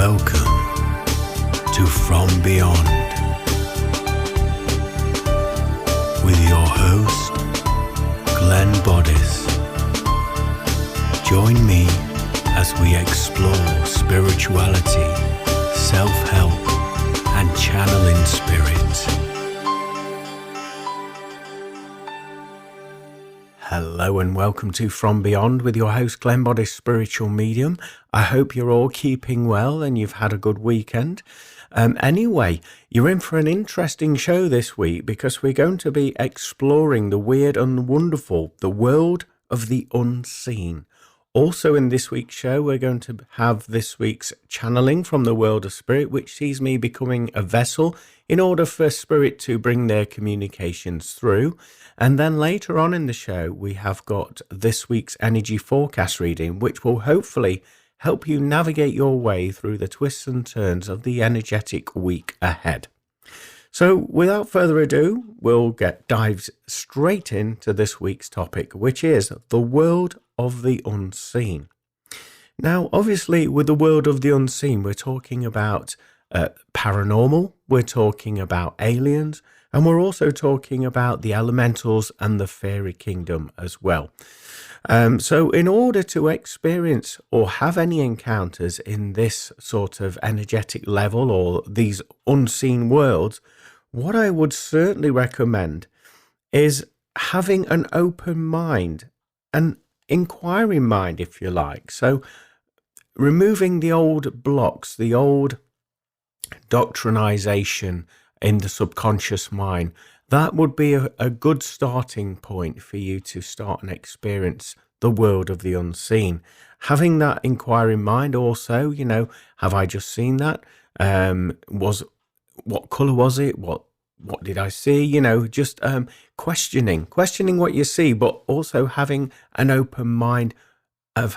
Welcome to From Beyond with your host, Glenn Boddice. Join me as we explore spirituality, self-help, and channeling spirit. Hello and welcome to From Beyond with your host Glenn Boddice, spiritual medium. I hope you're all keeping well and you've had a good weekend. Anyway, you're in for an interesting show this week because we're going to be exploring the weird and wonderful, the world of the unseen. Also in this week's show, we're going to have this week's channeling from the world of spirit, which sees me becoming a vessel in order for spirit to bring their communications through. And then later on in the show, we have got this week's energy forecast reading, which will hopefully help you navigate your way through the twists and turns of the energetic week ahead. So without further ado, we'll dive straight into this week's topic, which is the world of the unseen. Now, obviously, with the world of the unseen, we're talking about paranormal, we're talking about aliens, and we're also talking about the elementals and the fairy kingdom as well. So in order to experience or have any encounters in this sort of energetic level or these unseen worlds, what I would certainly recommend is having an open mind, an inquiring mind, if you like. So removing the old blocks, the old doctrinization in the subconscious mind, that would be a good starting point for you to start and experience the world of the unseen. Having that inquiring mind also, have I just seen that? What color was it? What did I see? Just questioning what you see, but also having an open mind of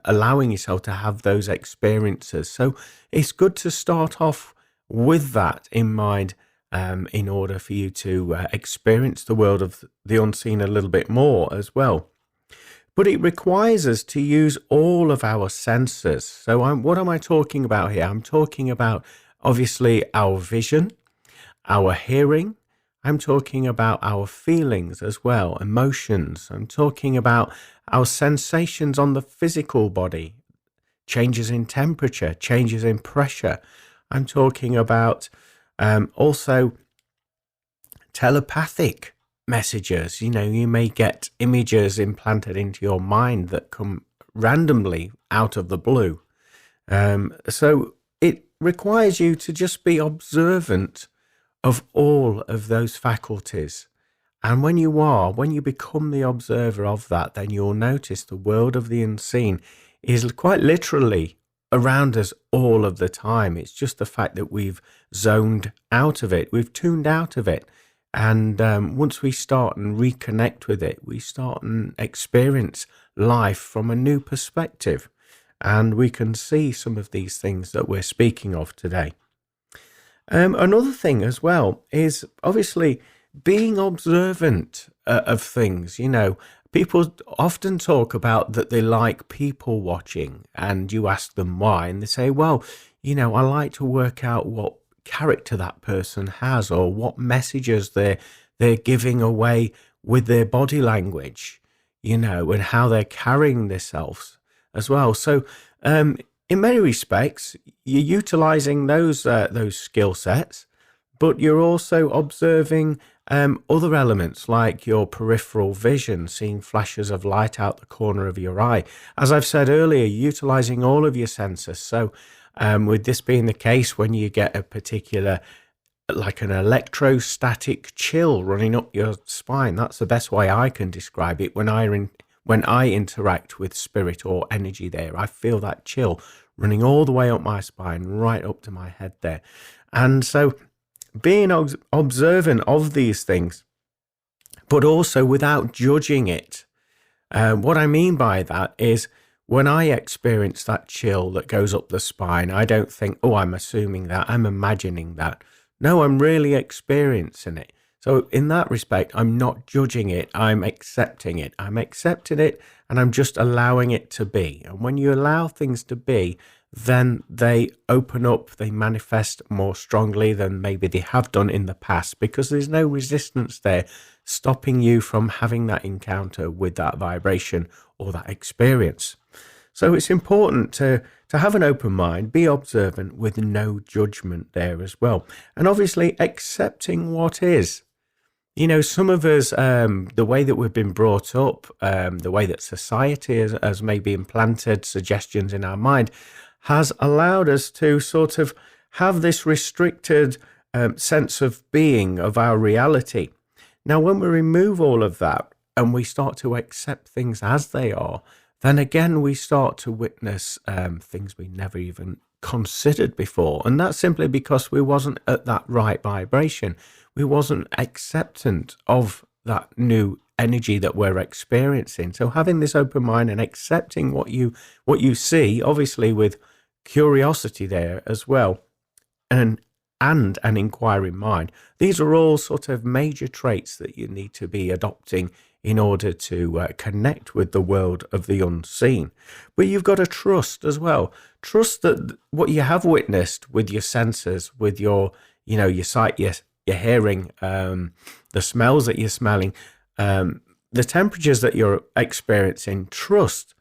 allowing yourself to have those experiences. So it's good to start off with that in mind, in order for you to experience the world of the unseen a little bit more as well. But it requires us to use all of our senses. So what am I talking about here? I'm talking about, obviously, our vision, our hearing. I'm talking about our feelings as well, emotions. I'm talking about our sensations on the physical body, changes in temperature, changes in pressure. I'm talking about also telepathic messages. You may get images implanted into your mind that come randomly out of the blue. So it requires you to just be observant of all of those faculties. And when you become the observer of that, then you'll notice the world of the unseen is quite literally around us all of the time. It's just the fact that we've zoned out of it, we've tuned out of it. And once we start and reconnect with it, we start and experience life from a new perspective. And we can see some of these things that we're speaking of today. Another thing as well is obviously being observant of things. People often talk about that they like people watching, and you ask them why, and they say, well, I like to work out what character that person has or what messages they're giving away with their body language, and how they're carrying themselves as well. So in many respects, you're utilizing those skill sets, but you're also observing other elements like your peripheral vision, seeing flashes of light out the corner of your eye. As I've said earlier, utilizing all of your senses. So with this being the case, when you get a particular, like an electrostatic chill running up your spine, that's the best way I can describe it. When I interact with spirit or energy there, I feel that chill running all the way up my spine, right up to my head there. And so being observant of these things, but also without judging it. What I mean by that is when I experience that chill that goes up the spine, I don't think, oh, I'm assuming that, I'm imagining that. No, I'm really experiencing it. So in that respect, I'm not judging it, I'm accepting it. I'm accepting it and I'm just allowing it to be. And when you allow things to be, then they open up, they manifest more strongly than maybe they have done in the past, because there's no resistance there stopping you from having that encounter with that vibration or that experience. So it's important to have an open mind, be observant with no judgment there as well. And obviously accepting what is. Some of us, the way that we've been brought up, the way that society has maybe implanted suggestions in our mind, has allowed us to sort of have this restricted sense of being, of our reality. Now, when we remove all of that and we start to accept things as they are, then again, we start to witness things we never even considered before. And that's simply because we wasn't at that right vibration. We wasn't acceptant of that new energy that we're experiencing. So having this open mind and accepting what you see, obviously with curiosity there as well, and an inquiring mind. These are all sort of major traits that you need to be adopting in order to connect with the world of the unseen. But you've got to trust as well. Trust that what you have witnessed with your senses, with your sight, your hearing, the smells that you're smelling, the temperatures that you're experiencing, trust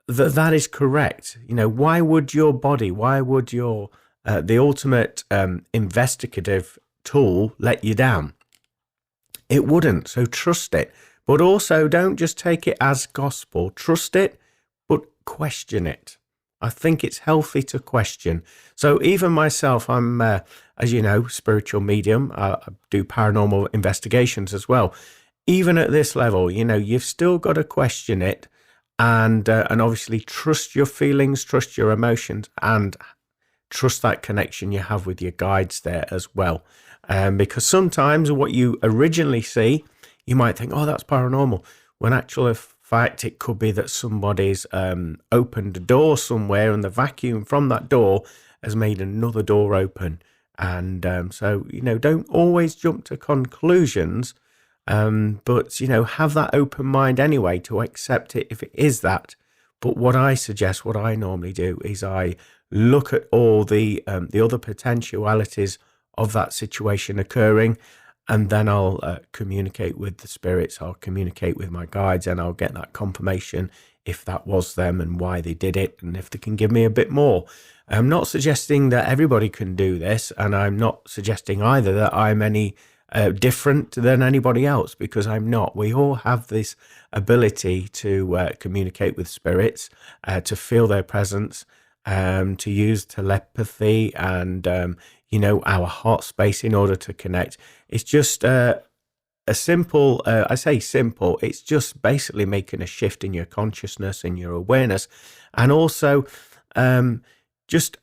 that is correct. Why would your body, why would your the ultimate investigative tool let you down? It wouldn't. So trust it. But also don't just take it as gospel. Trust it, but question it. I think it's healthy to question. So even myself, I'm, as you know, spiritual medium. I do paranormal investigations as well. Even at this level, you've still got to question it, and obviously trust your feelings, trust your emotions, and trust that connection you have with your guides there as well. Because sometimes what you originally see, you might think, oh, that's paranormal. When actual fact, it could be that somebody's opened a door somewhere, and the vacuum from that door has made another door open. And so, don't always jump to conclusions, but, have that open mind anyway to accept it if it is that. But what I suggest, what I normally do, is I look at all the other potentialities of that situation occurring, and then I'll communicate with the spirits, I'll communicate with my guides, and I'll get that confirmation if that was them and why they did it, and if they can give me a bit more. I'm not suggesting that everybody can do this, and I'm not suggesting either that I'm any different than anybody else, because I'm not. We all have this ability to communicate with spirits, to feel their presence, to use telepathy and our heart space in order to connect. It's just a simple, I say simple, it's just basically making a shift in your consciousness and your awareness, and also just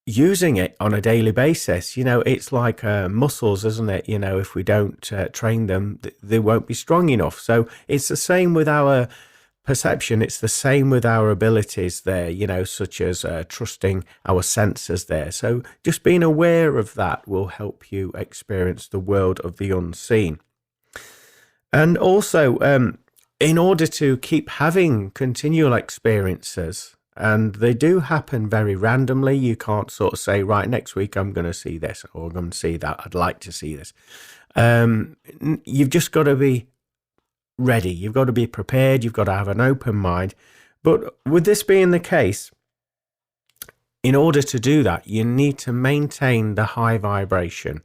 using it on a daily basis. It's like muscles, isn't it? If we don't train them, they won't be strong enough. So it's the same with our perception, it's the same with our abilities there, such as trusting our senses there. So just being aware of that will help you experience the world of the unseen. And also, in order to keep having continual experiences, and they do happen very randomly, you can't sort of say, right, next week I'm going to see this, or I'm going to see that, I'd like to see this. You've just got to be ready. You've got to be prepared. You've got to have an open mind. But with this being the case, in order to do that, you need to maintain the high vibration.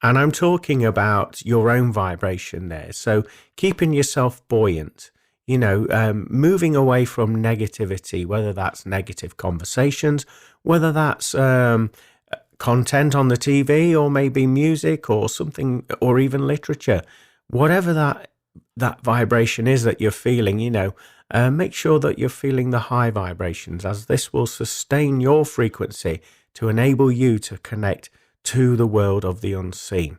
And I'm talking about your own vibration there. So keeping yourself buoyant, moving away from negativity, whether that's negative conversations, whether that's content on the TV, or maybe music or something, or even literature, whatever that vibration is that you're feeling, make sure that you're feeling the high vibrations, as this will sustain your frequency to enable you to connect to the world of the unseen.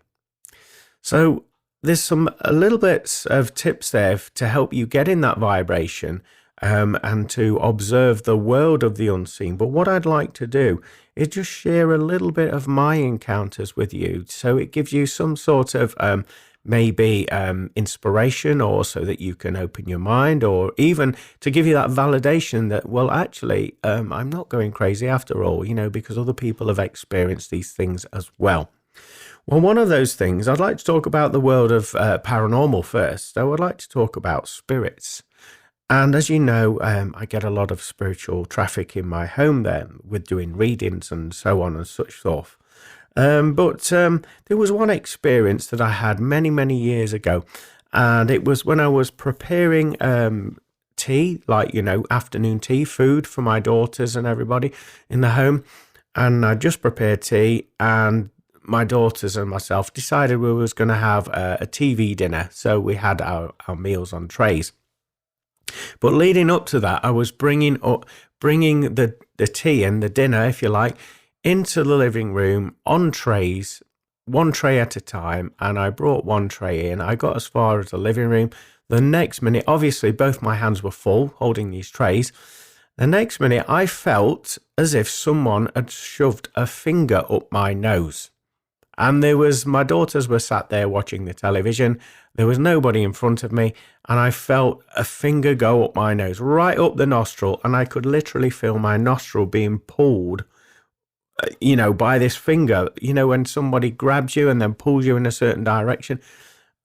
So there's a little bits of tips there to help you get in that vibration and to observe the world of the unseen. But what I'd like to do is just share a little bit of my encounters with you, so it gives you some sort of maybe inspiration, or so that you can open your mind, or even to give you that validation that, well, actually, I'm not going crazy after all, because other people have experienced these things as well. Well, one of those things, I'd like to talk about the world of paranormal first. So I'd like to talk about spirits. And as you know, I get a lot of spiritual traffic in my home there with doing readings and so on and such forth. But there was one experience that I had many, many years ago. And it was when I was preparing tea, like, afternoon tea, food for my daughters and everybody in the home. And I just prepared tea, and my daughters and myself decided we was going to have a TV dinner. So we had our meals on trays. But leading up to that, I was bringing the tea and the dinner, if you like, into the living room on trays, one tray at a time. And I brought one tray in. I got as far as the living room. The next minute, obviously, both my hands were full holding these trays. The next minute, I felt as if someone had shoved a finger up my nose. And my daughters were sat there watching the television. There was nobody in front of me. And I felt a finger go up my nose, right up the nostril. And I could literally feel my nostril being pulled, by this finger. When somebody grabs you and then pulls you in a certain direction.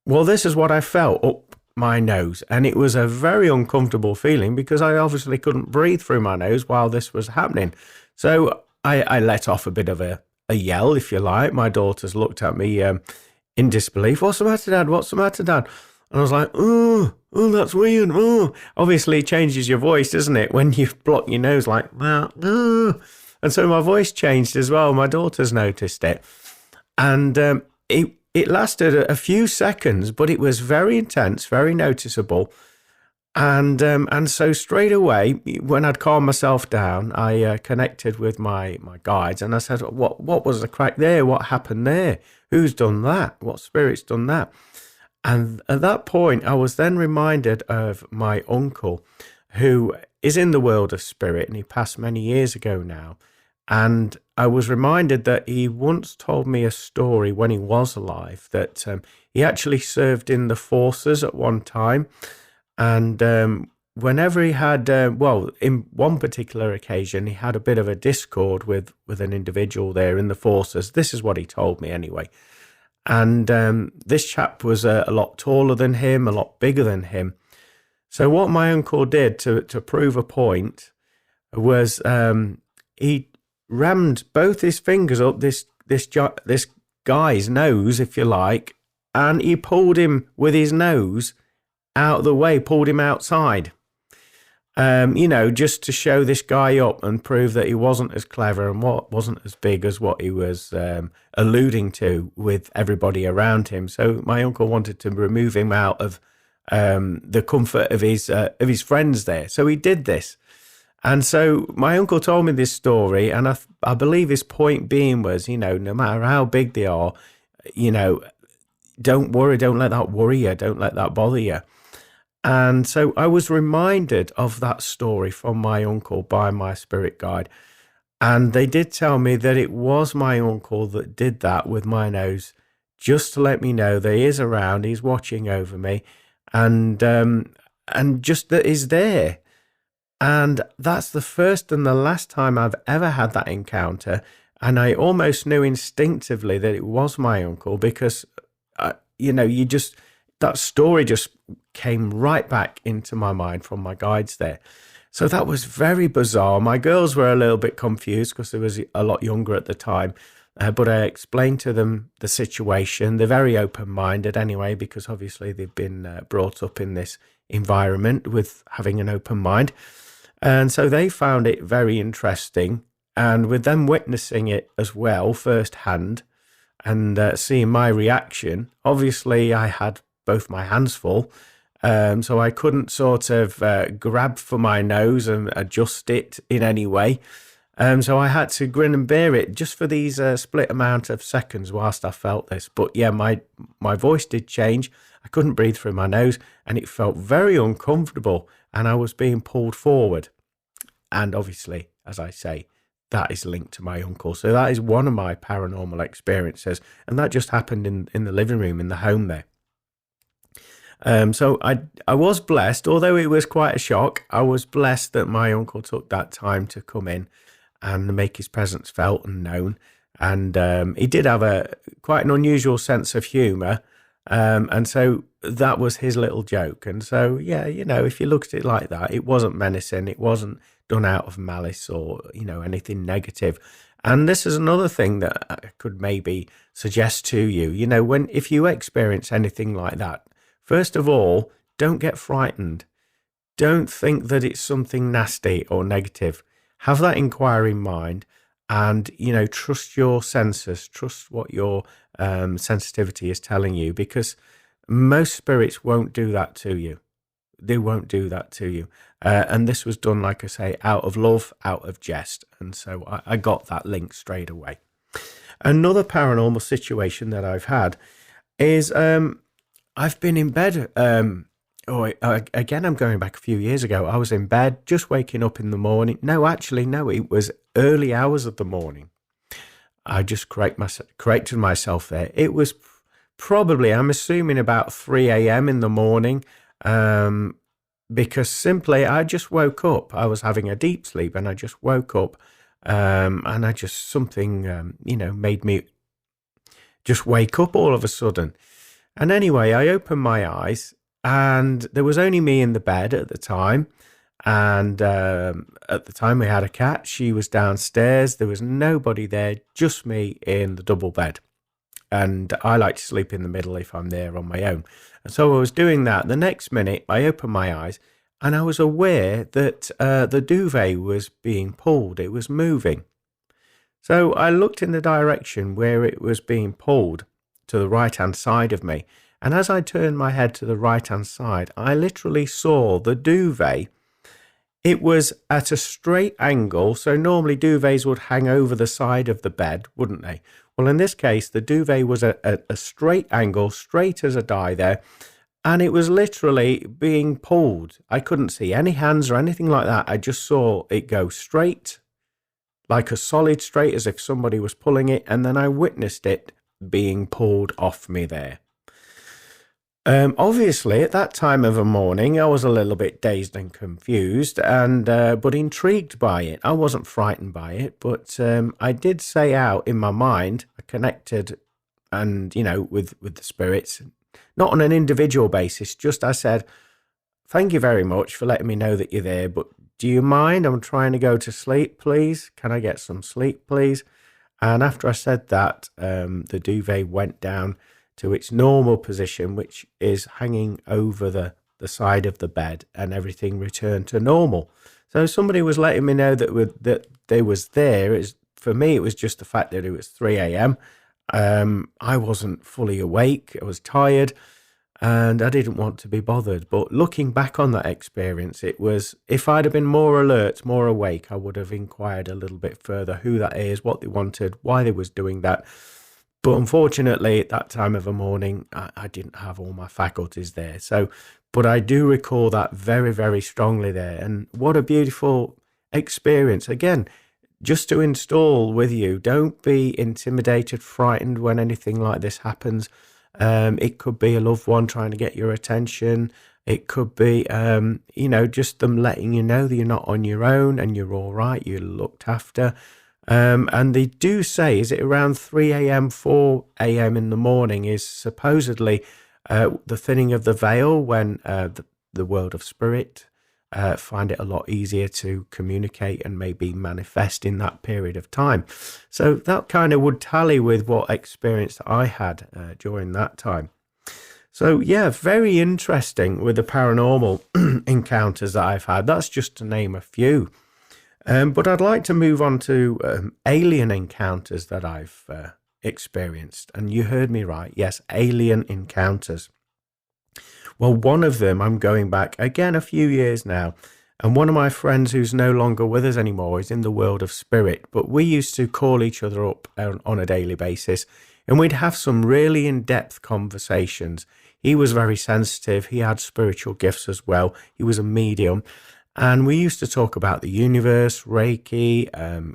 Well, this is what I felt up my nose. And it was a very uncomfortable feeling because I obviously couldn't breathe through my nose while this was happening. So I let off a bit of a yell, if you like. My daughters looked at me in disbelief. What's the matter, Dad? What's the matter, Dad? And I was like, oh, that's weird. Oh. Obviously, it changes your voice, doesn't it? When you block your nose like that. Oh. And so my voice changed as well. My daughters noticed it. And it lasted a few seconds, but it was very intense, very noticeable. And so straight away, when I'd calmed myself down, I connected with my guides, and I said, what was the crack there? What happened there? Who's done that? What spirit's done that? And at that point, I was then reminded of my uncle, who is in the world of spirit, and he passed many years ago now. And I was reminded that he once told me a story when he was alive, that he actually served in the forces at one time. And whenever he had, in one particular occasion, he had a bit of a discord with an individual there in the forces. This is what he told me anyway. And this chap was a lot taller than him, a lot bigger than him. So what my uncle did to prove a point was he rammed both his fingers up this guy's nose, if you like, and he pulled him with his nose out of the way, pulled him outside, just to show this guy up and prove that he wasn't as clever and wasn't as big as what he was alluding to with everybody around him. So my uncle wanted to remove him out of the comfort of his friends there. So he did this. And so my uncle told me this story, and I believe his point being was, no matter how big they are, don't worry, don't let that worry you, don't let that bother you. And so I was reminded of that story from my uncle by my spirit guide. And they did tell me that it was my uncle that did that with my nose, just to let me know that he is around, he's watching over me, and just that he's there. And that's the first and the last time I've ever had that encounter. And I almost knew instinctively that it was my uncle because, that story just came right back into my mind from my guides there. So that was very bizarre. My girls were a little bit confused because they was a lot younger at the time. But I explained to them the situation. They're very open-minded anyway, because obviously they've been brought up in this environment with having an open mind. And so they found it very interesting. And with them witnessing it as well firsthand and seeing my reaction, obviously I had both my hands full. So I couldn't sort of grab for my nose and adjust it in any way. So I had to grin and bear it just for these split amount of seconds whilst I felt this. But yeah, my voice did change. I couldn't breathe through my nose, and it felt very uncomfortable, and I was being pulled forward. And obviously, as I say, that is linked to my uncle. So that is one of my paranormal experiences. And that just happened in the living room, in the home there. So I was blessed, although it was quite a shock. I was blessed that my uncle took that time to come in and make his presence felt and known. And he did have a quite an unusual sense of humour. And so that was his little joke. And so, yeah, if you looked at it like that, it wasn't menacing. It wasn't done out of malice or, anything negative. And this is another thing that I could maybe suggest to you. If you experience anything like that, first of all, don't get frightened. Don't think that it's something nasty or negative. Have that inquiry in mind and, trust your senses, trust what your sensitivity is telling you, because most spirits won't do that to you. They won't do that to you. And this was done, like I say, out of love, out of jest. And so I got that link straight away. Another paranormal situation that I've had is I've been in bed. Again, I'm going back a few years ago. I was in bed, just waking up in the morning. No, it was early hours of the morning. I just corrected myself there. It was probably, I'm assuming, about 3 a.m. in the morning, because simply I just woke up. I was having a deep sleep and I just woke up, and I just, something, made me just wake up all of a sudden. And anyway, I opened my eyes and there was only me in the bed at the time. And at the time we had a cat. She was downstairs. There was nobody there, just me in the double bed. And I like to sleep in the middle if I'm there on my own. And so I was doing that. The next minute, I opened my eyes and I was aware that the duvet was being pulled. It was moving. So I looked in the direction where it was being pulled to the right-hand side of me. And as I turned my head to the right-hand side, I literally saw the duvet. It was at a straight angle. So normally duvets would hang over the side of the bed, wouldn't they? Well, in this case, the duvet was at a straight angle, straight as a die there. And it was literally being pulled. I couldn't see any hands or anything like that. I just saw it go straight, like a solid straight, as if somebody was pulling it. And then I witnessed it being pulled off me there. Obviously, at that time of the morning, I was a little bit dazed and confused, and but intrigued by it. I wasn't frightened by it, but I did say out in my mind, I connected, and with the spirits, not on an individual basis. Just I said, "Thank you very much for letting me know that you're there, but do you mind? I'm trying to go to sleep, please. Can I get some sleep, please?" And after I said that, the duvet went down to its normal position, which is hanging over the side of the bed, and everything returned to normal. So somebody was letting me know that they was there. For me, it was just the fact that it was 3 a.m. I wasn't fully awake. I was tired, and I didn't want to be bothered. But looking back on that experience, it was, if I'd have been more alert, more awake, I would have inquired a little bit further who that is, what they wanted, why they was doing that. But unfortunately, at that time of the morning, I didn't have all my faculties there. But I do recall that very, very strongly there. And what a beautiful experience. Again, just to install with you, don't be intimidated, frightened when anything like this happens. It could be a loved one trying to get your attention. It could be, just them letting you know that you're not on your own and you're all right, you're looked after. And they do say, is it around 3 a.m., 4 a.m. in the morning is supposedly the thinning of the veil, when the world of spirit find it a lot easier to communicate and maybe manifest in that period of time. So that kind of would tally with what experience I had during that time. So yeah, very interesting with the paranormal encounters that I've had. That's just to name a few. But I'd like to move on to alien encounters that I've experienced. And you heard me right. Yes, alien encounters. Well, one of them, I'm going back again a few years now. And one of my friends who's no longer with us anymore is in the world of spirit. But we used to call each other up on a daily basis. And we'd have some really in-depth conversations. He was very sensitive. He had spiritual gifts as well. He was a medium. And we used to talk about the universe, Reiki,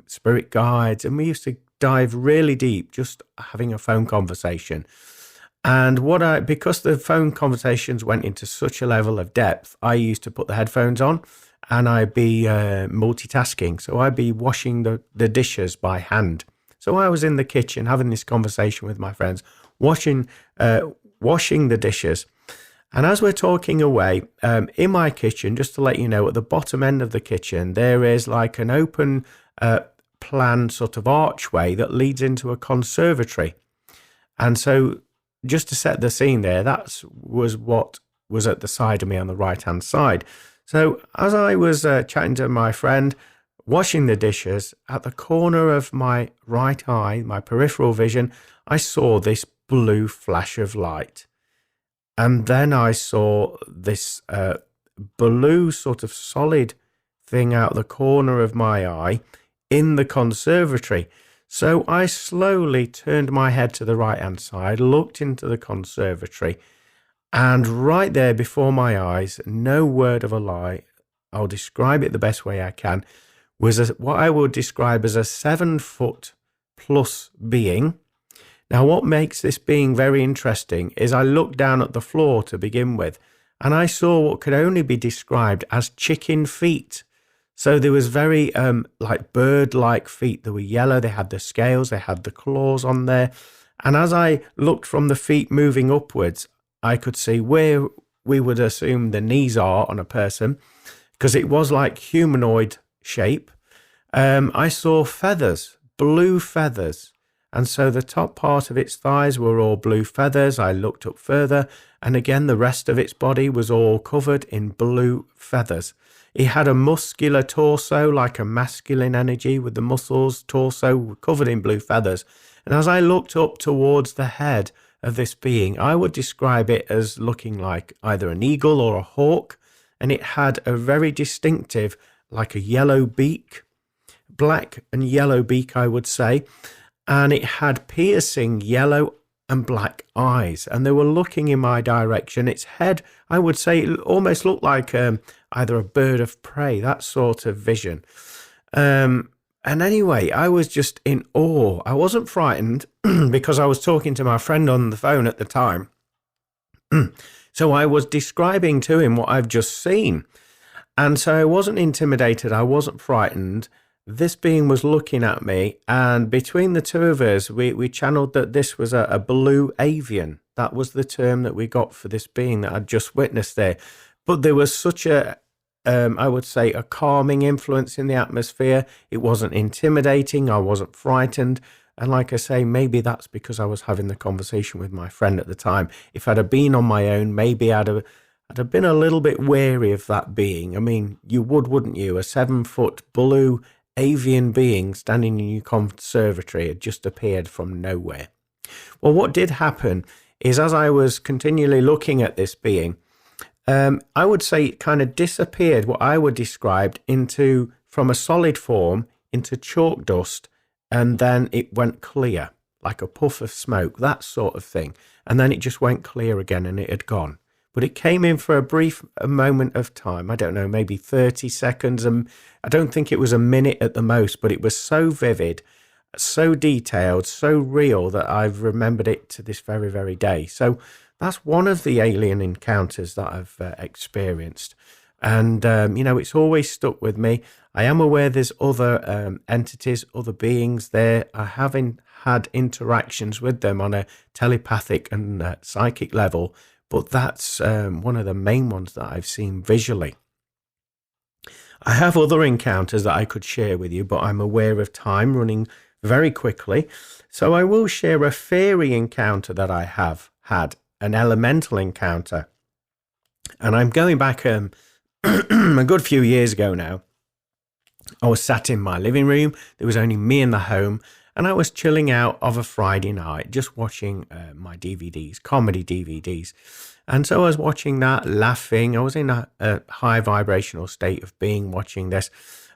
spirit guides, and we used to dive really deep, just having a phone conversation. And because the phone conversations went into such a level of depth, I used to put the headphones on and I'd be multitasking. So I'd be washing the dishes by hand. So I was in the kitchen having this conversation with my friends, washing the dishes. And as we're talking away, in my kitchen, just to let you know, at the bottom end of the kitchen, there is like an open plan sort of archway that leads into a conservatory. And so just to set the scene there, that was what was at the side of me on the right-hand side. So as I was chatting to my friend, washing the dishes, at the corner of my right eye, my peripheral vision, I saw this blue flash of light. And then I saw this blue sort of solid thing out the corner of my eye in the conservatory. So I slowly turned my head to the right-hand side, looked into the conservatory, and right there before my eyes, no word of a lie, I'll describe it the best way I can, was what I would describe as a 7-foot plus being. Now, what makes this being very interesting is I looked down at the floor to begin with, and I saw what could only be described as chicken feet. So there was very like bird-like feet. They were yellow, they had the scales, they had the claws on there. And as I looked from the feet moving upwards, I could see where we would assume the knees are on a person, because it was like humanoid shape. I saw feathers, blue feathers. And so the top part of its thighs were all blue feathers. I looked up further, and again, the rest of its body was all covered in blue feathers. It had a muscular torso, like a masculine energy, with the muscles, torso covered in blue feathers. And as I looked up towards the head of this being, I would describe it as looking like either an eagle or a hawk. And it had a very distinctive, like a yellow beak, black and yellow beak, I would say. And it had piercing yellow and black eyes, and they were looking in my direction. Its head, I would say, it almost looked like either a bird of prey, that sort of vision. And anyway, I was just in awe. I wasn't frightened because I was talking to my friend on the phone at the time. So I was describing to him what I've just seen. And so I wasn't intimidated. I wasn't frightened. This being was looking at me, and between the two of us, we channeled that this was a blue avian. That was the term that we got for this being that I'd just witnessed there. But there was such I would say, a calming influence in the atmosphere. It wasn't intimidating. I wasn't frightened. And like I say, maybe that's because I was having the conversation with my friend at the time. If I'd have been on my own, maybe I'd have been a little bit wary of that being. I mean, you would, wouldn't you? A 7-foot blue avian being standing in your conservatory had just appeared from nowhere. Well, what did happen is, as I was continually looking at this being, I would say it kind of disappeared, what I would describe from a solid form into chalk dust, and then it went clear, like a puff of smoke, that sort of thing. And then it just went clear again and it had gone. But it came in for a brief moment of time. I don't know, maybe 30 seconds. And I don't think it was a minute at the most, but it was so vivid, so detailed, so real that I've remembered it to this very, very day. So that's one of the alien encounters that I've experienced. And, it's always stuck with me. I am aware there's other entities, other beings there. I haven't had interactions with them on a telepathic and psychic level. But that's one of the main ones that I've seen visually. I have other encounters that I could share with you, but I'm aware of time running very quickly. So I will share a fairy encounter that I have had, an elemental encounter. And I'm going back a good few years ago now. I was sat in my living room. There was only me in the home. And I was chilling out of a Friday night, just watching my DVDs, comedy DVDs. And so I was watching that, laughing. I was in a high vibrational state of being watching this.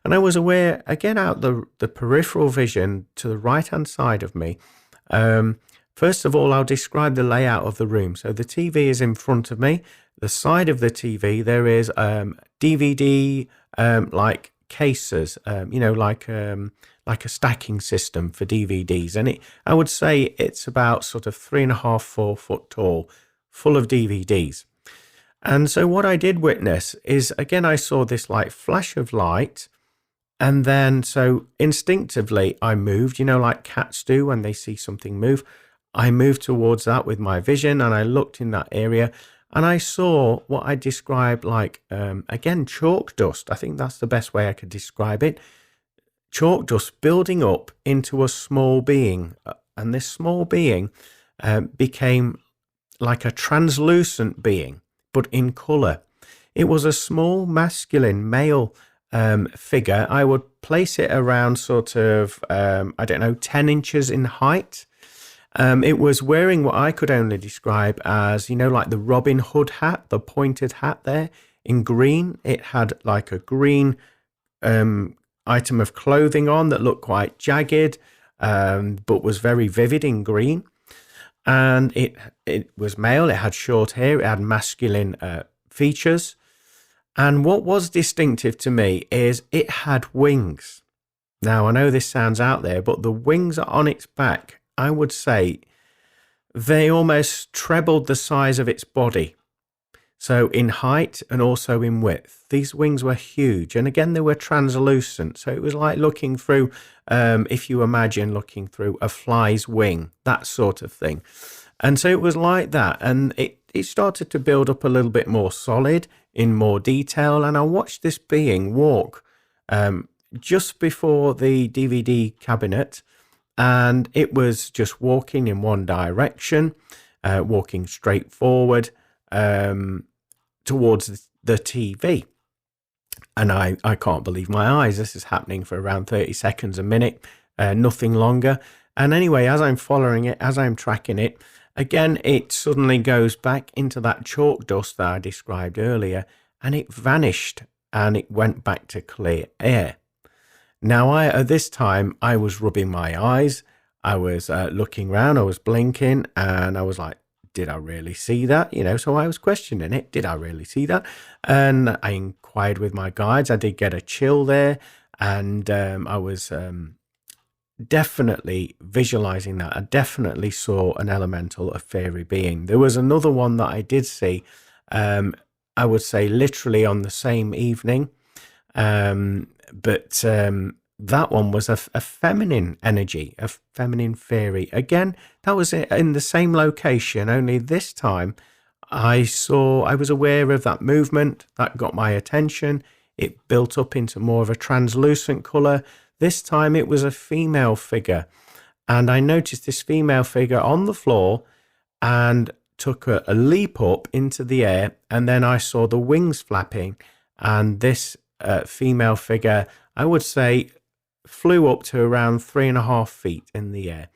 And I was aware, again, out the peripheral vision to the right-hand side of me. First of all, I'll describe the layout of the room. So the TV is in front of me. The side of the TV, there is DVD, like cases, like a stacking system for DVDs. And I would say it's about sort of 3.5, 4 foot tall, full of DVDs. And so what I did witness is, again, I saw this like flash of light. And then, so instinctively, I moved, like cats do when they see something move. I moved towards that with my vision, and I looked in that area, and I saw what I described like, again, chalk dust. I think that's the best way I could describe it. Chalk dust building up into a small being. And this small being became like a translucent being, but in color. It was a small masculine male figure. I would place it around sort of, 10 inches in height. It was wearing what I could only describe as, like the Robin Hood hat, the pointed hat there in green. It had like a green item of clothing on that looked quite jagged, but was very vivid in green. And it was male. It had short hair. It had masculine features. And what was distinctive to me is it had wings. Now, I know this sounds out there, but the wings on its back, I would say they almost trebled the size of its body. So in height and also in width, these wings were huge. And again, they were translucent. So it was like looking through, if you imagine looking through a fly's wing, that sort of thing. And so it was like that. And it started to build up a little bit more solid, in more detail. And I watched this being walk just before the DVD cabinet. And it was just walking in one direction, walking straight forward towards the TV. And I can't believe my eyes. This is happening for around 30 seconds a minute, nothing longer. And anyway, as I'm following it, as I'm tracking it, again, it suddenly goes back into that chalk dust that I described earlier, and it vanished, and it went back to clear air. Now, at this time, I was rubbing my eyes. I was looking around, I was blinking, and I was like, did I really see that? So I was questioning it. Did I really see that? And I inquired with my guides. I did get a chill there, and I was definitely visualizing that. I definitely saw an elemental, a fairy being. There was another one that I did see, I would say literally on the same evening, but that one was a feminine energy, a feminine fairy. Again, that was in the same location, only this time I was aware of that movement that got my attention. It built up into more of a translucent color. This time it was a female figure, and I noticed this female figure on the floor and took a leap up into the air, and then I saw the wings flapping, and this female figure, I would say, flew up to around 3.5 feet in the air.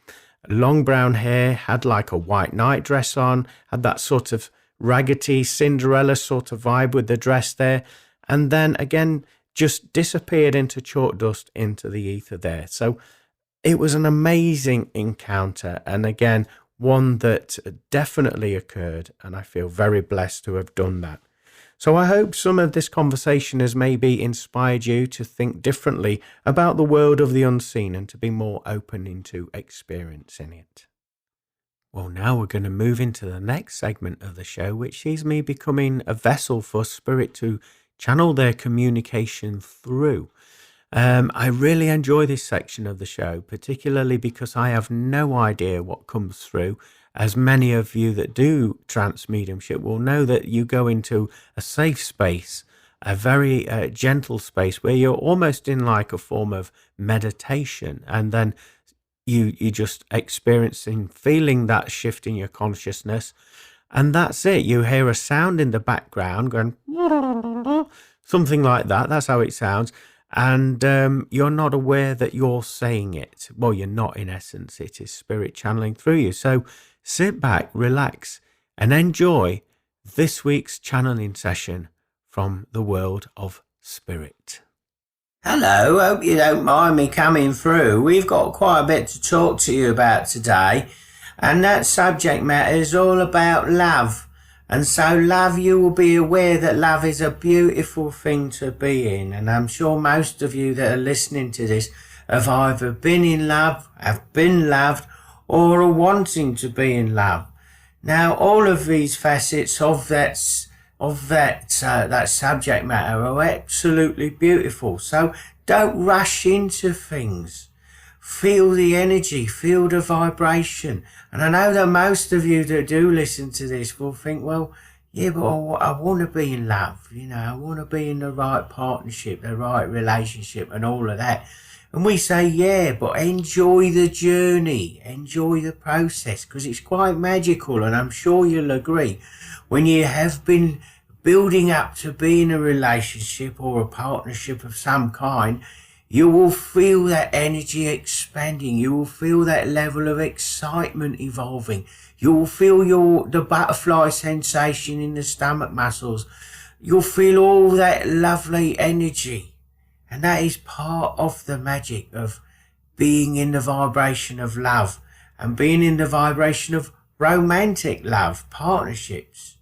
Long brown hair, had like a white nightdress on, had that sort of raggedy Cinderella sort of vibe with the dress there, and then again just disappeared into chalk dust into the ether there. So it was an amazing encounter, and again, one that definitely occurred, and I feel very blessed to have done that. So I hope some of this conversation has maybe inspired you to think differently about the world of the unseen and to be more open into experiencing it. Well, now we're going to move into the next segment of the show, which sees me becoming a vessel for spirit to channel their communication through. I really enjoy this section of the show, particularly because I have no idea what comes through. As many of you that do trance mediumship will know that you go into a safe space, a very gentle space where you're almost in like a form of meditation, and then you just experiencing, feeling that shift in your consciousness, and that's it. You hear a sound in the background going something like that. That's how it sounds. And you're not aware that you're saying it. Well, you're not, in essence. It is spirit channeling through you. So sit back, relax, and enjoy this week's channeling session from the world of spirit. Hello, hope you don't mind me coming through. We've got quite a bit to talk to you about today, and that subject matter is all about love. And so love, you will be aware that love is a beautiful thing to be in. And I'm sure most of you that are listening to this have either been in love, have been loved, or are wanting to be in love. Now, all of these facets of that subject matter are absolutely beautiful. So don't rush into things. Feel the energy, feel the vibration. And I know that most of you that do listen to this will think, well, yeah, but I want to be in love. I want to be in the right partnership, the right relationship and all of that. And we say, yeah, but enjoy the journey, enjoy the process, because it's quite magical. And I'm sure you'll agree, when you have been building up to be in a relationship or a partnership of some kind, you will feel that energy expanding. You will feel that level of excitement evolving. You will feel the butterfly sensation in the stomach muscles. You'll feel all that lovely energy. And that is part of the magic of being in the vibration of love and being in the vibration of romantic love, partnerships.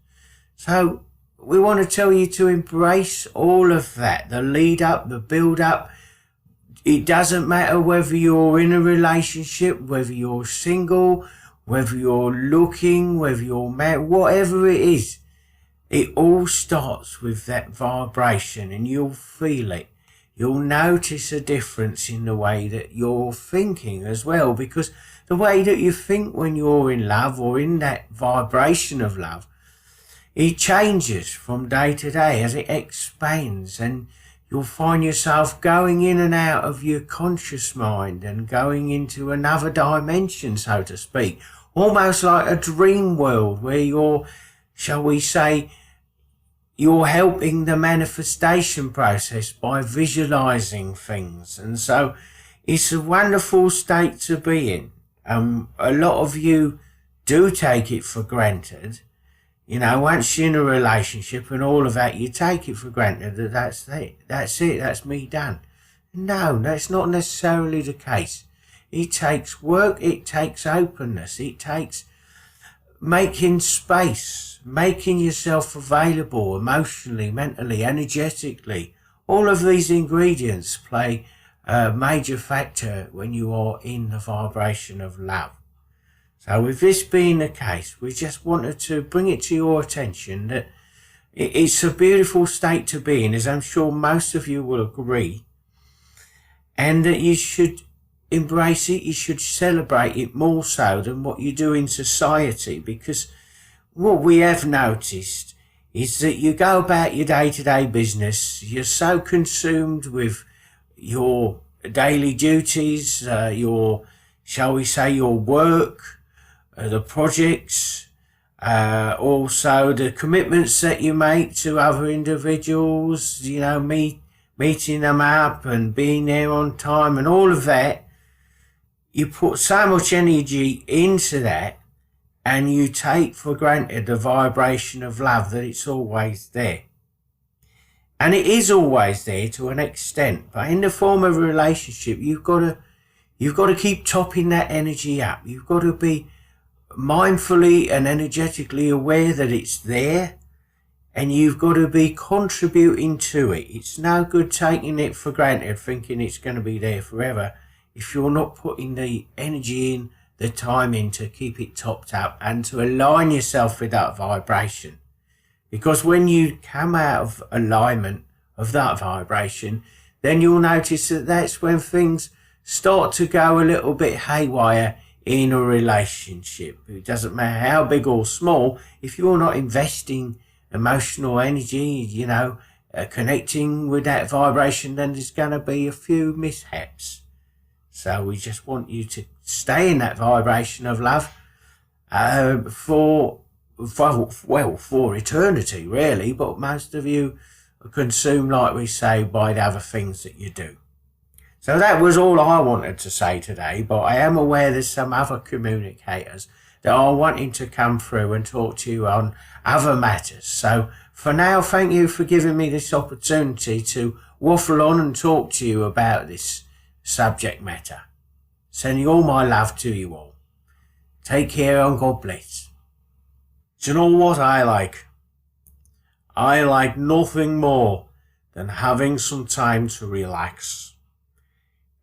So we want to tell you to embrace all of that, the lead up, the build up. It doesn't matter whether you're in a relationship, whether you're single, whether you're looking, whether you're married, whatever it is. It all starts with that vibration, and you'll feel it. You'll notice a difference in the way that you're thinking as well, because the way that you think when you're in love or in that vibration of love, it changes from day to day as it expands, and you'll find yourself going in and out of your conscious mind and going into another dimension, so to speak, almost like a dream world where you're, shall we say, you're helping the manifestation process by visualizing things. And so it's a wonderful state to be in. A lot of you do take it for granted. Once you're in a relationship and all of that, you take it for granted that that's me done. No, that's not necessarily the case. It takes work, it takes openness, it takes making space, making yourself available emotionally, mentally, energetically. All of these ingredients play a major factor when you are in the vibration of love. So with this being the case, we just wanted to bring it to your attention that it's a beautiful state to be in, as I'm sure most of you will agree, and that you should embrace it, you should celebrate it more so than what you do in society, because what we have noticed is that you go about your day-to-day business, you're so consumed with your daily duties, shall we say, your work, the projects, also the commitments that you make to other individuals, meeting them up and being there on time and all of that. You put so much energy into that, and you take for granted the vibration of love, that it's always there. And it is always there to an extent, but in the form of a relationship, you've got to keep topping that energy up. You've got to be mindfully and energetically aware that it's there, and you've got to be contributing to it. It's no good taking it for granted, thinking it's going to be there forever, if you're not putting the energy in, the time in to keep it topped up and to align yourself with that vibration. Because when you come out of alignment of that vibration, then you'll notice that that's when things start to go a little bit haywire in a relationship. It doesn't matter how big or small, if you're not investing emotional energy, connecting with that vibration, then there's going to be a few mishaps. So we just want you to stay in that vibration of love for eternity, really. But most of you are consumed, like we say, by the other things that you do. So that was all I wanted to say today, but I am aware there's some other communicators that are wanting to come through and talk to you on other matters. So for now, thank you for giving me this opportunity to waffle on and talk to you about this subject matter. Sending all my love to you all. Take care and God bless. Do you know what I like? I like nothing more than having some time to relax.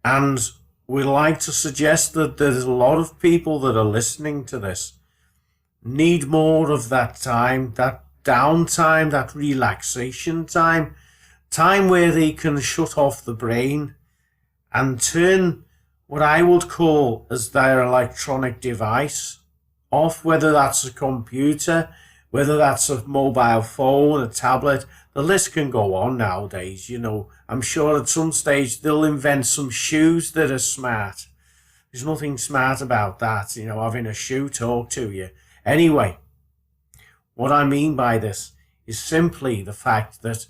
And we like to suggest that there's a lot of people that are listening to this need more of that time, that downtime, that relaxation time where they can shut off the brain and turn what I would call as their electronic device off, whether that's a computer, whether that's a mobile phone, a tablet. The list can go on nowadays, you know. I'm sure at some stage they'll invent some shoes that are smart. There's nothing smart about that, you know, having a shoe talk to you. Anyway, what I mean by this is simply the fact that,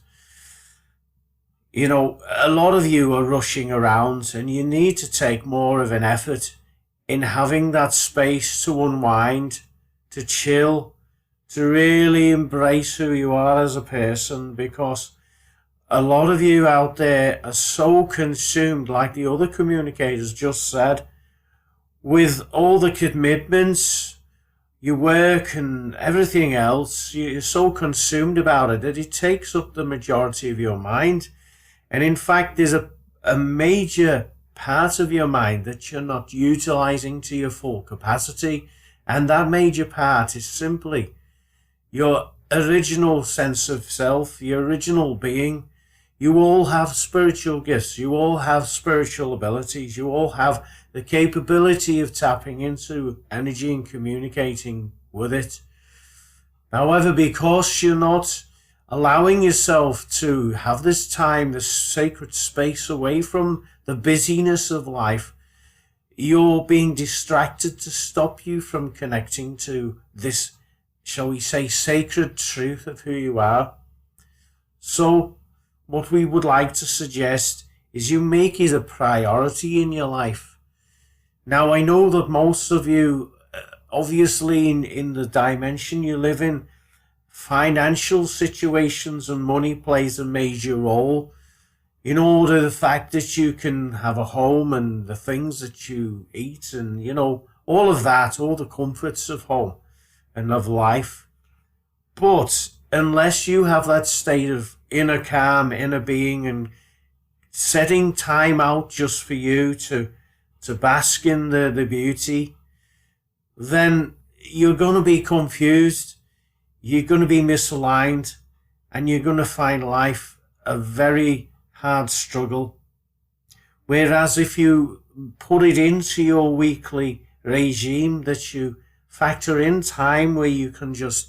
you know, a lot of you are rushing around and you need to take more of an effort in having that space to unwind, to chill, to really embrace who you are as a person, because a lot of you out there are so consumed, like the other communicators just said, with all the commitments, your work and everything else. You're so consumed about it that it takes up the majority of your mind. And in fact, there's a major part of your mind that you're not utilizing to your full capacity. And that major part is simply your original sense of self, your original being. You all have spiritual gifts. You all have spiritual abilities. You all have the capability of tapping into energy and communicating with it. However, because you're not allowing yourself to have this time, this sacred space away from the busyness of life, you're being distracted to stop you from connecting to this, shall we say, sacred truth of who you are. So what we would like to suggest is you make it a priority in your life. Now, I know that most of you, obviously in the dimension you live in, financial situations and money plays a major role in order the fact that you can have a home and the things that you eat and, you know, all of that, all the comforts of home and of life. But unless you have that state of inner calm, inner being, and setting time out just for you to bask in the beauty, then you're going to be confused, you're going to be misaligned, and you're going to find life a very hard struggle. Whereas if you put it into your weekly regime, that you factor in time where you can just,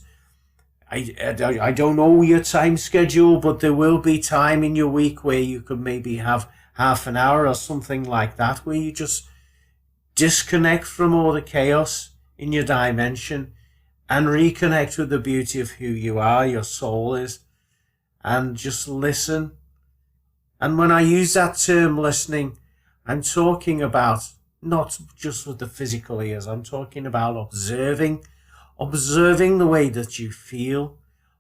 I don't know your time schedule, but there will be time in your week where you could maybe have half an hour or something like that, where you just disconnect from all the chaos in your dimension and reconnect with the beauty of who you are, your soul is, and just listen. And when I use that term listening, I'm talking about not just with the physical ears, I'm talking about observing the way that you feel,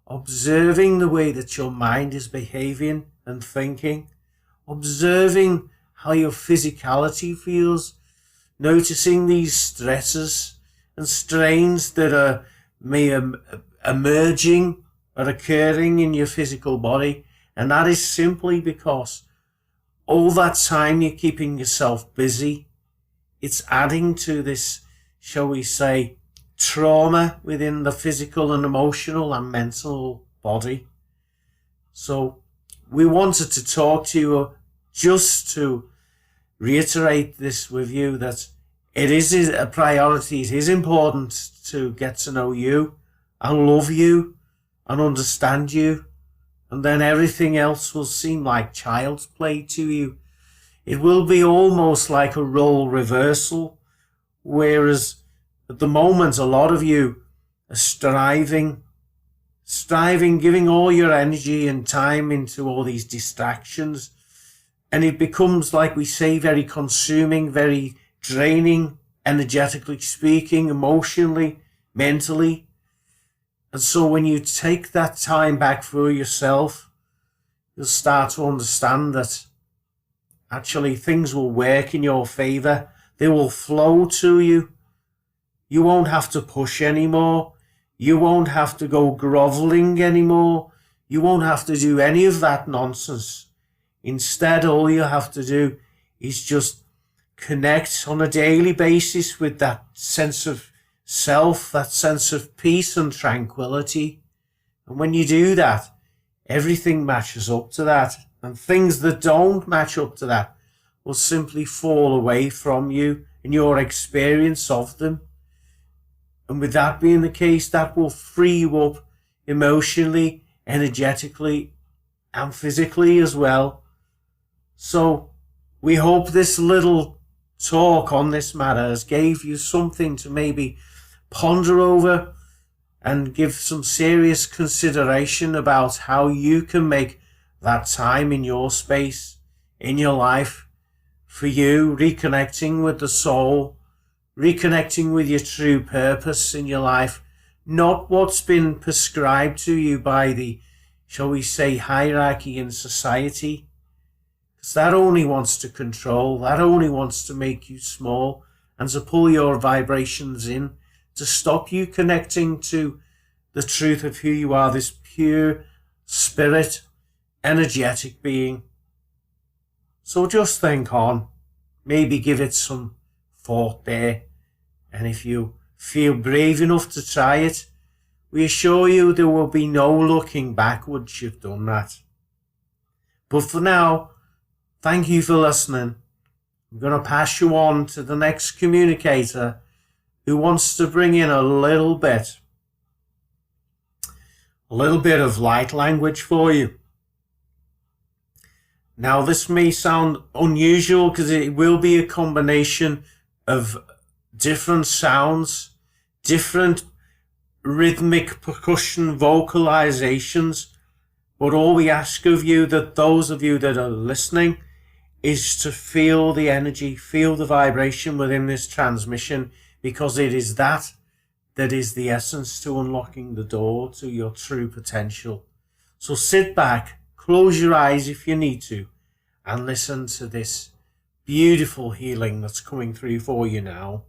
observing the way that your mind is behaving and thinking, observing how your physicality feels, noticing these stresses and strains that may emerging or occurring in your physical body. And that is simply because all that time you're keeping yourself busy, it's adding to this, shall we say, trauma within the physical and emotional and mental body. So we wanted to talk to you just to reiterate this with you, that it is a priority. It is important to get to know you and love you and understand you, and then everything else will seem like child's play to you. It will be almost like a role reversal, whereas at the moment a lot of you are striving, giving all your energy and time into all these distractions, and it becomes, like we say, very consuming, very draining, energetically speaking, emotionally, mentally. And so when you take that time back for yourself, you'll start to understand that actually things will work in your favor. They will flow to you. You won't have to push anymore. You won't have to go groveling anymore. You won't have to do any of that nonsense. Instead, all you have to do is just connect on a daily basis with that sense of self, that sense of peace and tranquility. And when you do that, everything matches up to that. And things that don't match up to that will simply fall away from you and your experience of them. And with that being the case, that will free you up emotionally, energetically, and physically as well. So we hope this little talk on this matter has gave you something to maybe ponder over and give some serious consideration about how you can make that time in your space, in your life, for you, reconnecting with the soul, reconnecting with your true purpose in your life, not what's been prescribed to you by the, shall we say, hierarchy in society. Because that only wants to control, that only wants to make you small and to pull your vibrations in, to stop you connecting to the truth of who you are, this pure spirit, energetic being. So just think on, maybe give it some thought there. And if you feel brave enough to try it, we assure you there will be no looking back once you've done that. But for now, thank you for listening. I'm going to pass you on to the next communicator who wants to bring in a little bit of light language for you. Now, this may sound unusual because it will be a combination of different sounds, different rhythmic percussion vocalizations, but all we ask of you, that those of you that are listening, is to feel the energy, feel the vibration within this transmission, because it is that is the essence to unlocking the door to your true potential. So sit back, close your eyes if you need to, and listen to this beautiful healing that's coming through for you now.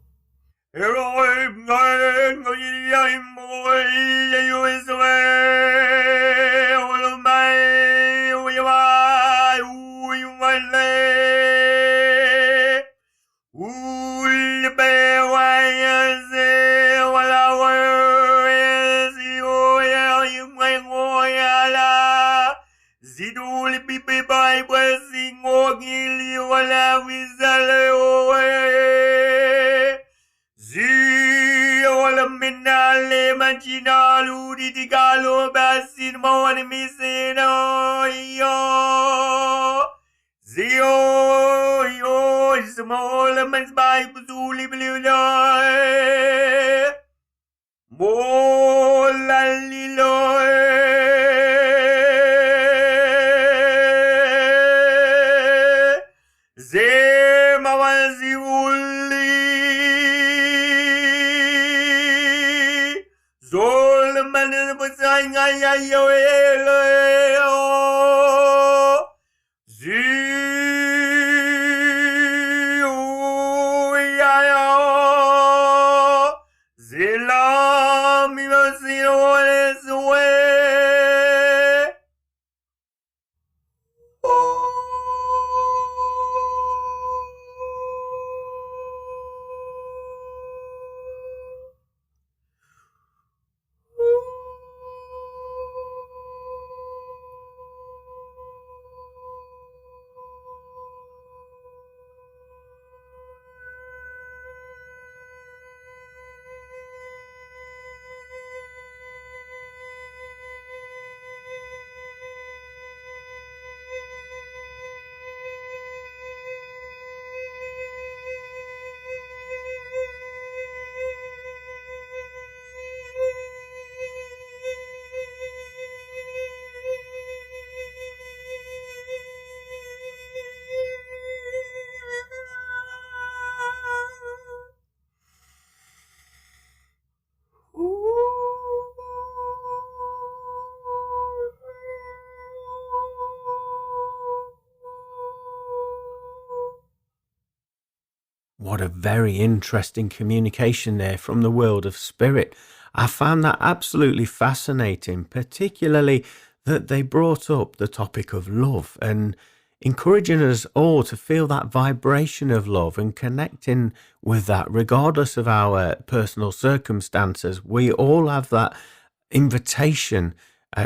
What a very interesting communication there from the world of spirit. I found that absolutely fascinating, particularly that they brought up the topic of love and encouraging us all to feel that vibration of love and connecting with that, regardless of our personal circumstances. We all have that invitation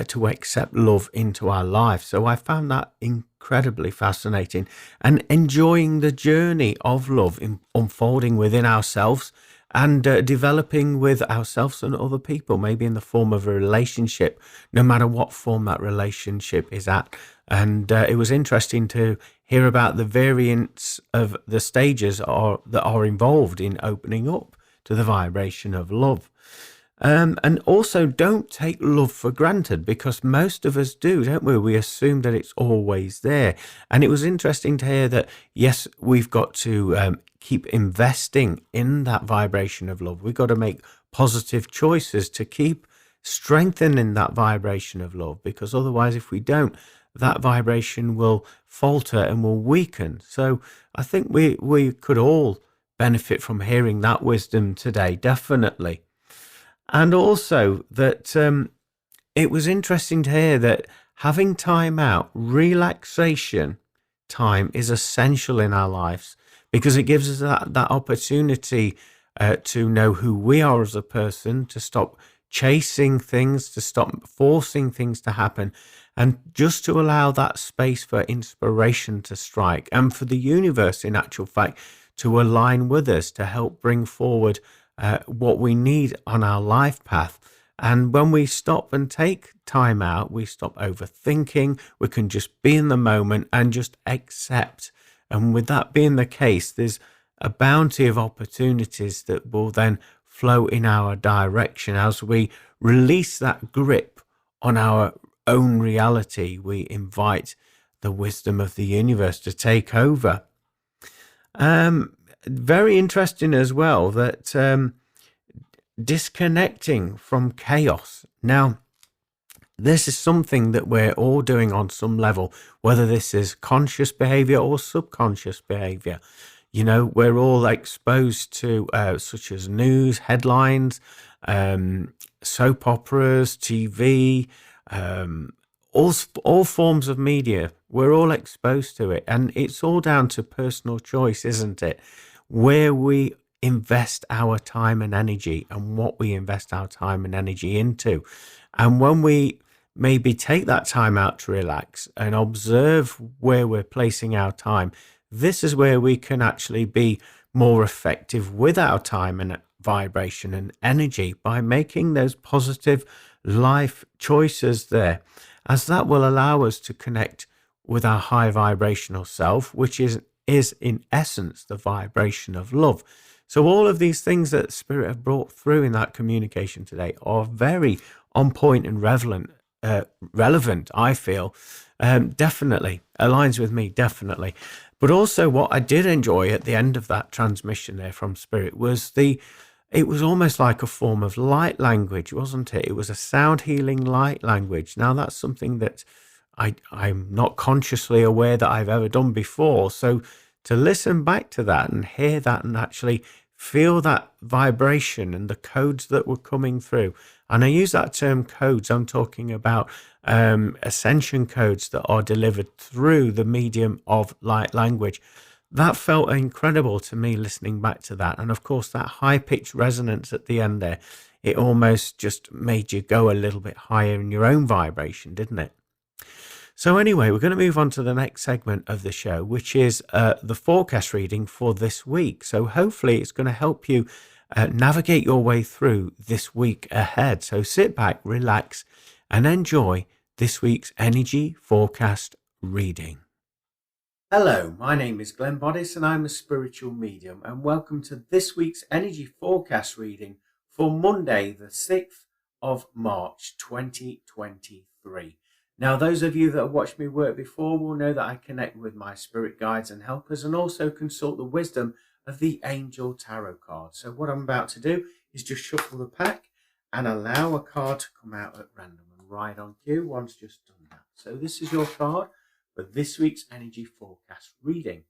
to accept love into our life. So I found that incredibly fascinating and enjoying the journey of love unfolding within ourselves and developing with ourselves and other people, maybe in the form of a relationship, no matter what form that relationship is at. And it was interesting to hear about the variants of the stages that are involved in opening up to the vibration of love. And also, don't take love for granted, because most of us do, don't we? We assume that it's always there. And it was interesting to hear that, yes, we've got to keep investing in that vibration of love. We've got to make positive choices to keep strengthening that vibration of love, because otherwise, if we don't, that vibration will falter and will weaken. So I think we could all benefit from hearing that wisdom today, definitely. And also that it was interesting to hear that having time out, relaxation time, is essential in our lives, because it gives us that opportunity to know who we are as a person, to stop chasing things, to stop forcing things to happen, and just to allow that space for inspiration to strike and for the universe, in actual fact, to align with us to help bring forward what we need on our life path. And when we stop and take time out, we stop overthinking. We can just be in the moment and just accept. And with that being the case, there's a bounty of opportunities that will then flow in our direction as we release that grip on our own reality. We invite the wisdom of the universe to take over. Very interesting as well that disconnecting from chaos. Now, this is something that we're all doing on some level, whether this is conscious behavior or subconscious behavior. You know, we're all exposed to such as news, headlines, soap operas, TV, all forms of media. We're all exposed to it, and it's all down to personal choice, isn't it? Where we invest our time and energy, and what we invest our time and energy into. And when we maybe take that time out to relax and observe where we're placing our time, this is where we can actually be more effective with our time and vibration and energy, by making those positive life choices there, as that will allow us to connect with our high vibrational self, which is in essence the vibration of love. So all of these things that Spirit have brought through in that communication today are very on point and relevant, I feel. Definitely aligns with me, definitely. But also what I did enjoy at the end of that transmission there from Spirit was it was almost like a form of light language, wasn't it? It was a sound healing light language. Now that's something that I'm not consciously aware that I've ever done before. So to listen back to that and hear that and actually feel that vibration and the codes that were coming through. And I use that term codes, I'm talking about ascension codes that are delivered through the medium of light language. That felt incredible to me listening back to that. And of course, that high-pitched resonance at the end there, it almost just made you go a little bit higher in your own vibration, didn't it? So anyway, we're going to move on to the next segment of the show, which is the forecast reading for this week. So hopefully it's going to help you navigate your way through this week ahead. So sit back, relax, and enjoy this week's energy forecast reading. Hello, my name is Glenn Boddice and I'm a spiritual medium, and welcome to this week's energy forecast reading for Monday, the 6th of March, 2023. Now, those of you that have watched me work before will know that I connect with my spirit guides and helpers, and also consult the wisdom of the Angel Tarot card. So what I'm about to do is just shuffle the pack and allow a card to come out at random, and right on cue, one's just done that. So this is your card for this week's energy forecast reading.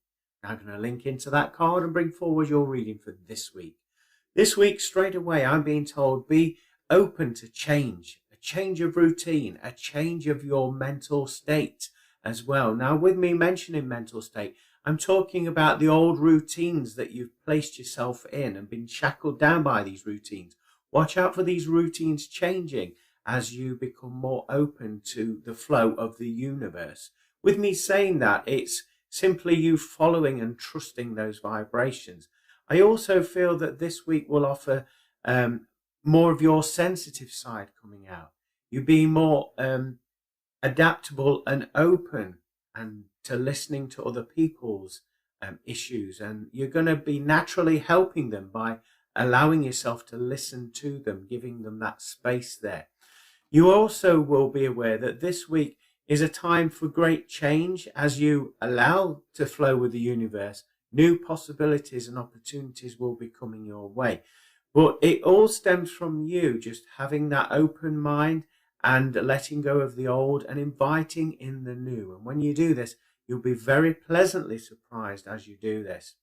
Now I'm going to link into that card and bring forward your reading for this week. This week, straight away, I'm being told, be open to change, a change of routine, a change of your mental state as well. Now, with me mentioning mental state, I'm talking about the old routines that you've placed yourself in and been shackled down by these routines. Watch out for these routines changing as you become more open to the flow of the universe. With me saying that, it's simply you following and trusting those vibrations. I also feel that this week will offer more of your sensitive side coming out. You being more adaptable and open and to listening to other people's issues, and you're going to be naturally helping them by allowing yourself to listen to them, giving them that space there. You also will be aware that this week is a time for great change as you allow to flow with the universe. New possibilities and opportunities will be coming your way. But it all stems from you just having that open mind and letting go of the old and inviting in the new. And when you do this, you'll be very pleasantly surprised as you do this.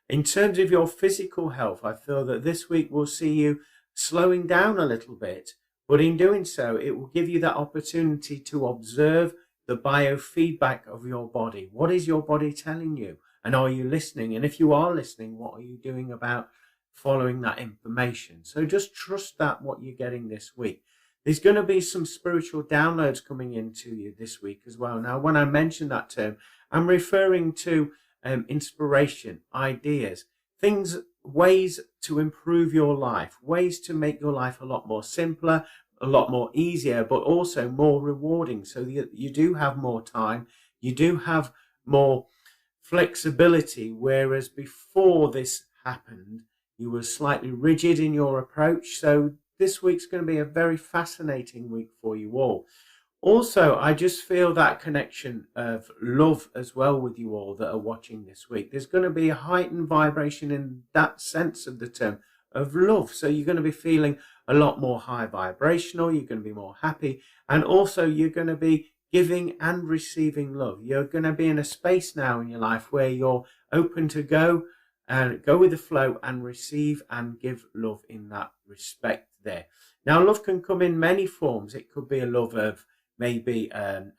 In terms of your physical health, I feel that this week will see you slowing down a little bit, but in doing so, it will give you that opportunity to observe the biofeedback of your body. What is your body telling you? And are you listening? And if you are listening, what are you doing about following that information? So just trust that what you're getting this week. There's going to be some spiritual downloads coming into you this week as well. Now, when I mention that term, I'm referring to inspiration, ideas, things, ways to improve your life, ways to make your life a lot more simpler, a lot more easier, but also more rewarding. So you do have more time, you do have more flexibility, whereas before this happened, you were slightly rigid in your approach. So this week's going to be a very fascinating week for you all. Also, I just feel that connection of love as well with you all that are watching this week. There's going to be a heightened vibration in that sense of the term of love. So you're going to be feeling a lot more high vibrational. You're going to be more happy. And also you're going to be giving and receiving love. You're going to be in a space now in your life where you're open to go and go with the flow and receive and give love in that respect there. Now, love can come in many forms. It could be a love of maybe an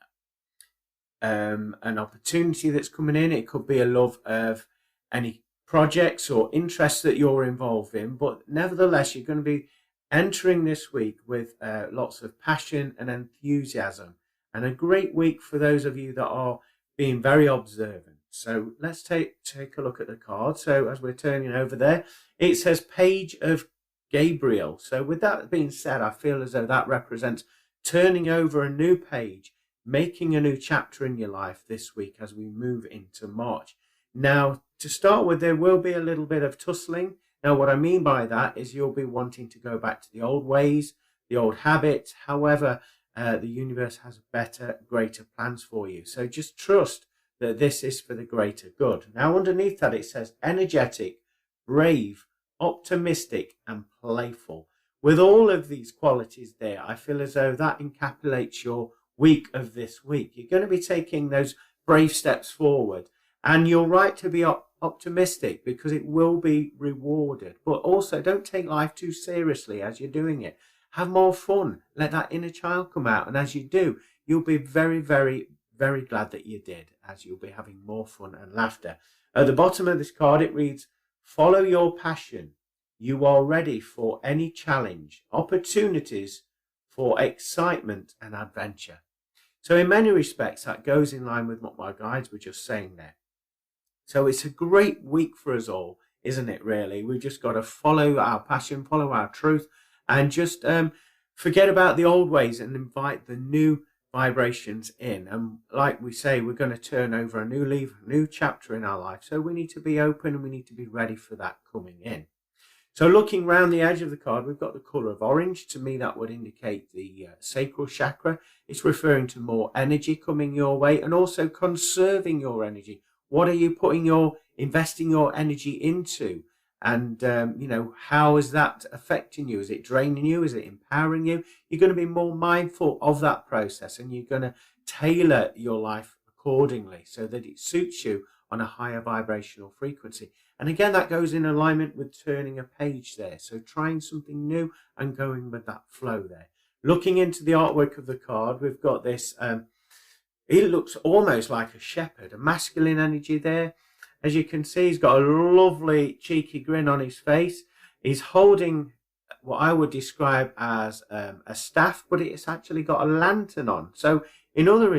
opportunity that's coming in. It could be a love of any projects or interests that you're involved in. But nevertheless, you're going to be entering this week with lots of passion and enthusiasm, and a great week for those of you that are being very observant. So let's take a look at the card. So as we're turning over there, it says Page of Gabriel. So with that being said, I feel as though that represents turning over a new page, making a new chapter in your life this week as we move into March. Now, to start with, there will be a little bit of tussling. Now, what I mean by that is you'll be wanting to go back to the old ways, the old habits. However, the universe has better, greater plans for you. So just trust that this is for the greater good. Now, underneath that, it says energetic, brave, optimistic, and playful. With all of these qualities there, I feel as though that encapsulates your week of this week. You're going to be taking those brave steps forward, and you're right to be optimistic because it will be rewarded. But also, don't take life too seriously as you're doing it. Have more fun. Let that inner child come out, and as you do, you'll be very, very, very glad that you did, as you'll be having more fun and laughter. At the bottom of this card, it reads, follow your passion. You are ready for any challenge, opportunities for excitement and adventure. So in many respects, that goes in line with what my guides were just saying there. So it's a great week for us all, isn't it, really? We've just got to follow our passion, follow our truth, and just forget about the old ways and invite the new vibrations in. And like we say, we're going to turn over a new leaf, a new chapter in our life. So we need to be open and we need to be ready for that coming in. So looking around the edge of the card, we've got the colour of orange. To me, that would indicate the sacral chakra. It's referring to more energy coming your way and also conserving your energy. What are you investing your energy into? And, how is that affecting you? Is it draining you? Is it empowering you? You're going to be more mindful of that process, and you're going to tailor your life accordingly so that it suits you on a higher vibrational frequency. And again, that goes in alignment with turning a page there. So trying something new and going with that flow there. Looking into the artwork of the card, we've got this, it looks almost like a shepherd, a masculine energy there. As you can see, he's got a lovely cheeky grin on his face. He's holding what I would describe as a staff, but it's actually got a lantern on. So in other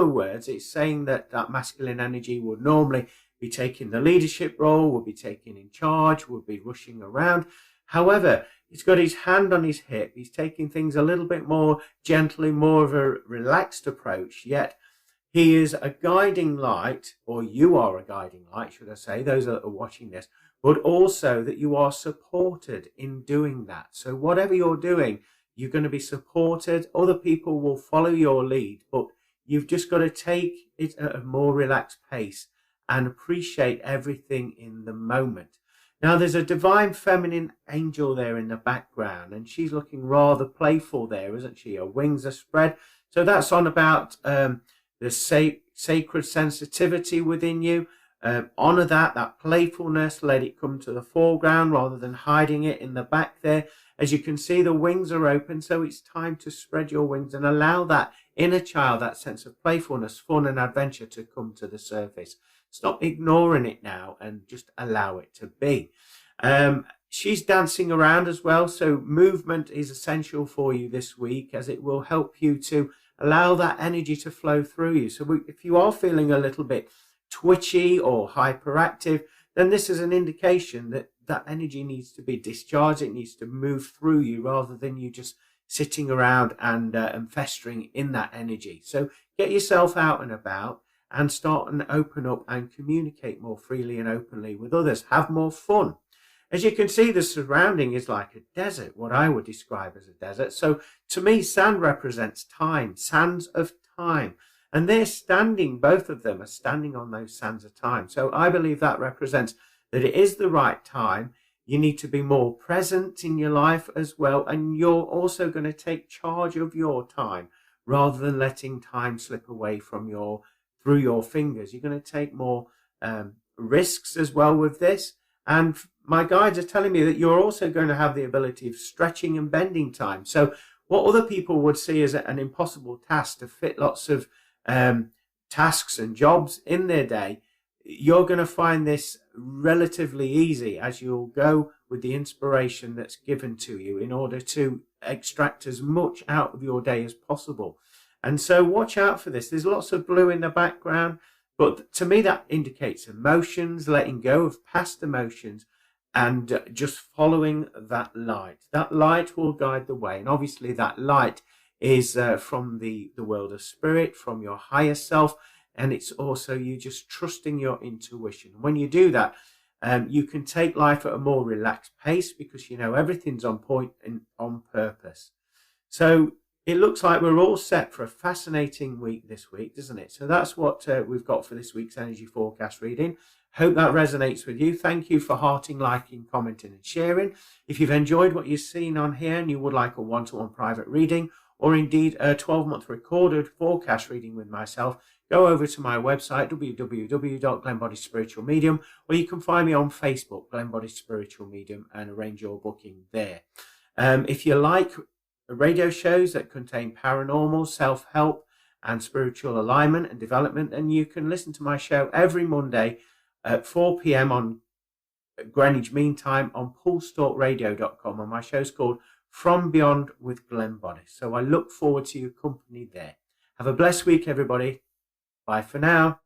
words, it's saying that that masculine energy would normally be taking the leadership role, would be taking in charge, would be rushing around. However, he's got his hand on his hip. He's taking things a little bit more gently, more of a relaxed approach, yet he is a guiding light, or you are a guiding light, should I say, those that are watching this, but also that you are supported in doing that. So whatever you're doing, you're going to be supported. Other people will follow your lead, but you've just got to take it at a more relaxed pace and appreciate everything in the moment. Now, there's a divine feminine angel there in the background, and she's looking rather playful there, isn't she? Her wings are spread. So that's on about the sacred sensitivity within you. Honor that playfulness, let it come to the foreground rather than hiding it in the back there. As you can see, the wings are open, so it's time to spread your wings and allow that inner child, that sense of playfulness, fun and adventure to come to the surface. Stop ignoring it now and just allow it to be. She's dancing around as well, so movement is essential for you this week, as it will help you to allow that energy to flow through you. So if you are feeling a little bit twitchy or hyperactive, then this is an indication that that energy needs to be discharged. It needs to move through you rather than you just sitting around and festering in that energy. So get yourself out and about and start and open up and communicate more freely and openly with others. Have more fun. As you can see, the surrounding is like a desert, what I would describe as a desert. So to me, sand represents time, sands of time. And they're standing, both of them are standing on those sands of time. So I believe that represents that it is the right time. You need to be more present in your life as well. And you're also going to take charge of your time rather than letting time slip away from through your fingers. You're going to take more risks as well with this. And my guides are telling me that you're also going to have the ability of stretching and bending time. So what other people would see as an impossible task to fit lots of tasks and jobs in their day, you're going to find this relatively easy as you'll go with the inspiration that's given to you in order to extract as much out of your day as possible. And so watch out for this. There's lots of blue in the background, but to me that indicates emotions, letting go of past emotions and just following that light. That light will guide the way. And obviously that light is from the world of spirit, from your higher self, and it's also you just trusting your intuition. When you do that, you can take life at a more relaxed pace because you know everything's on point and on purpose. So it looks like we're all set for a fascinating week this week, doesn't it? So that's what we've got for this week's energy forecast reading. Hope that resonates with you. Thank you for hearting, liking, commenting and sharing. If you've enjoyed what you've seen on here and you would like a one-to-one private reading, or indeed a 12-month recorded forecast reading with myself, go over to my website, www.glenboddice or you can find me on Facebook, Glenn Boddice Spiritual Medium, and arrange your booking there. If you like radio shows that contain paranormal, self-help, and spiritual alignment and development, then you can listen to my show every Monday at 4 p.m. on Greenwich Mean Time on pulsetalkradio.com, and my show's called From Beyond with Glenn Boddice. So I look forward to your company there. Have a blessed week, everybody. Bye for now.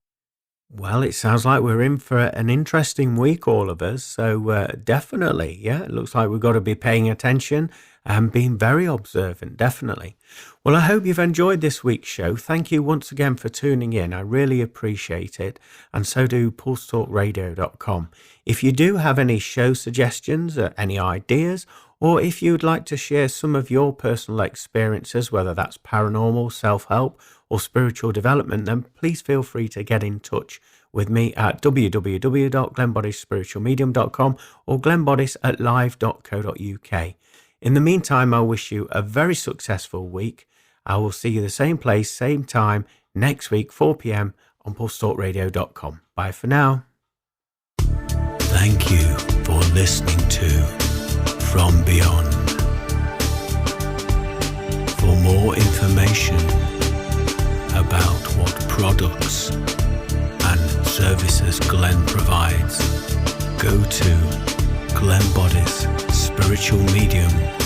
Well, it sounds like we're in for an interesting week, all of us. So definitely, yeah, it looks like we've got to be paying attention and being very observant, definitely. Well, I hope you've enjoyed this week's show. Thank you once again for tuning in. I really appreciate it. And so do pulsetalkradio.com. If you do have any show suggestions or any ideas, or if you'd like to share some of your personal experiences, whether that's paranormal, self-help, or spiritual development, then please feel free to get in touch with me at www.glenboddicespiritualmedium.com or glennboddice@live.co.uk. In the meantime, I wish you a very successful week. I will see you the same place, same time, next week, 4 p.m. on pulsetalkradio.com. Bye for now. Thank you for listening to From Beyond. For more information about what products and services Glenn provides, go to Glenn Boddice Spiritual Medium